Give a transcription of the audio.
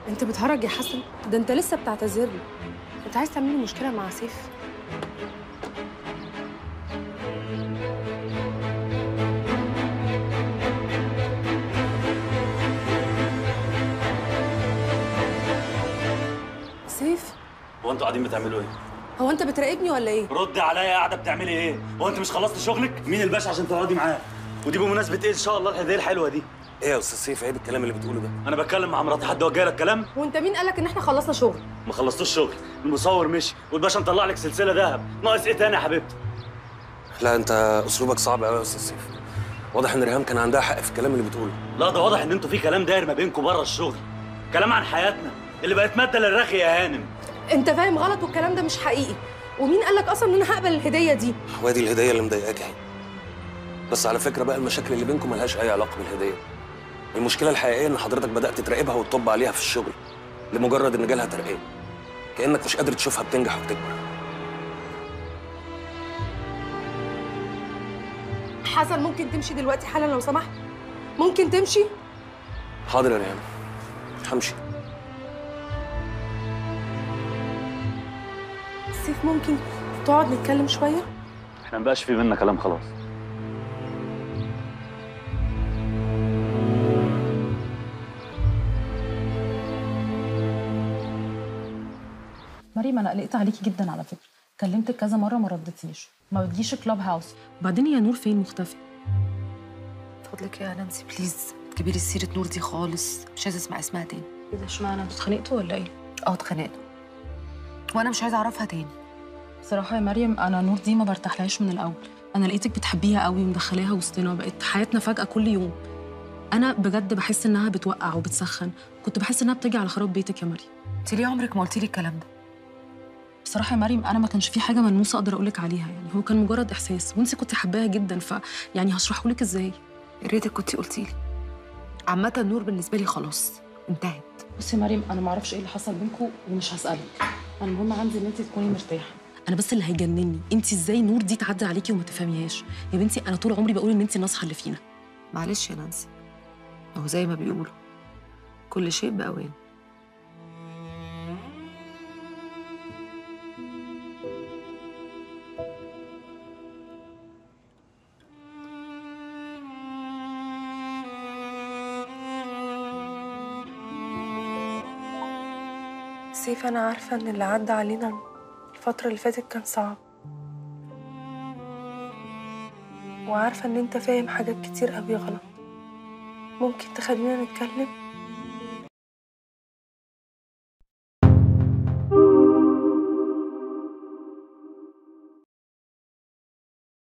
انت بتهرج يا حسن؟ ده انت لسه بتعتذر له. انت عايز تعمل لي مشكله مع سيف؟ سيف، هو انتوا قاعدين بتعملوا ايه؟ هو انت بتراقبني ولا ايه؟ ردي عليا، قاعده بتعملي ايه؟ هو انت مش خلصت شغلك؟ مين الباشا عشان تقعدي معاه؟ ودي بمناسبه ايه ان شاء الله الهديه الحلوه دي؟ ايه يا استاذ سيف، عيب الكلام اللي بتقوله ده. انا بتكلم مع مراتي، حد وجه لك كلام؟ وانت مين قالك ان احنا خلصنا شغل؟ ما خلصتوش شغل، المصور مشي والباشا مطلع لك سلسله ذهب، ناقص ايه تاني يا حبيبتي؟ لا انت اسلوبك صعب قوي يا استاذ سيف. واضح ان ريهام كان عندها حق في الكلام اللي بتقوله. لا ده واضح ان انتوا في كلام داير ما بينكم بره الشغل، كلام عن حياتنا اللي بقت ماده للرغي يا هانم. انت فاهم غلط والكلام ده مش حقيقي. ومين قالك اصلا ان انا هقبل الهديه دي؟ وادي الهديه اللي مضايقاك اهي. بس على فكره بقى، المشاكل اللي بينكم ملهاش اي علاقه بالهديه. المشكله الحقيقيه ان حضرتك بدات تراقبها وتطب عليها في الشغل لمجرد ان جالها ترقيه، كانك مش قادر تشوفها بتنجح وبتكبر. حسن ممكن تمشي دلوقتي حالا لو سمحت؟ ممكن تمشي؟ حاضر يا ريهام، همشي. سيف ممكن تقعد نتكلم شويه؟ احنا مبقاش في بينا كلام خلاص. مريم انا قلقت عليكي جدا على فكره، كلمتك كذا مره ما ردتيش، ما بتجيش كلاب هاوس. وبعدين يا نور فين مختفي؟ فضلك يا نانسي بليز تجيبي لي سيره نور دي خالص، مش عايزه اسمع اسمها تاني. ايه ده، اشمعنى انتوا اتخانقتوا ولا ايه؟ اتخانقنا وانا مش عايزه اعرفها تاني. صراحه يا مريم انا نور دي ما برتاحلهاش من الاول. انا لقيتك بتحبيها قوي ومدخلاها وسطنا، بقت حياتنا فجاه كل يوم. انا بجد بحس انها بتوقع وبتسخن، كنت بحس انها بتيجي على خراب بيتك يا مريم. انت ليه عمرك ما قلتي لي الكلام ده؟ بصراحه يا مريم انا ما كانش في حاجه ملموسه اقدر اقول لك عليها، يعني هو كان مجرد احساس وانت كنت حباها جدا، يعني هشرحه لك ازاي؟ يا ريتك كنتي قلتي لي. عامه نور بالنسبه لي خلاص انتهت. بصي يا مريم انا ما اعرفش ايه اللي حصل بينكم ومش هسالك، انا المهم عندي ان انت تكوني مرتاحه. انا بس اللي هيجنني انت ازاي نور دي تعدي عليكي وما تفهميهاش. يا بنتي انا طول عمري بقول ان انت الناصحه اللي فينا. معلش يا نانسي، هو زي ما بيقولوا كل شيء بأوان. سيف انا عارفه ان اللي عدى علينا الفتره اللي فاتت كان صعب، وعارفه ان انت فاهم حاجات كتير قوي غلط. ممكن تخلينا نتكلم؟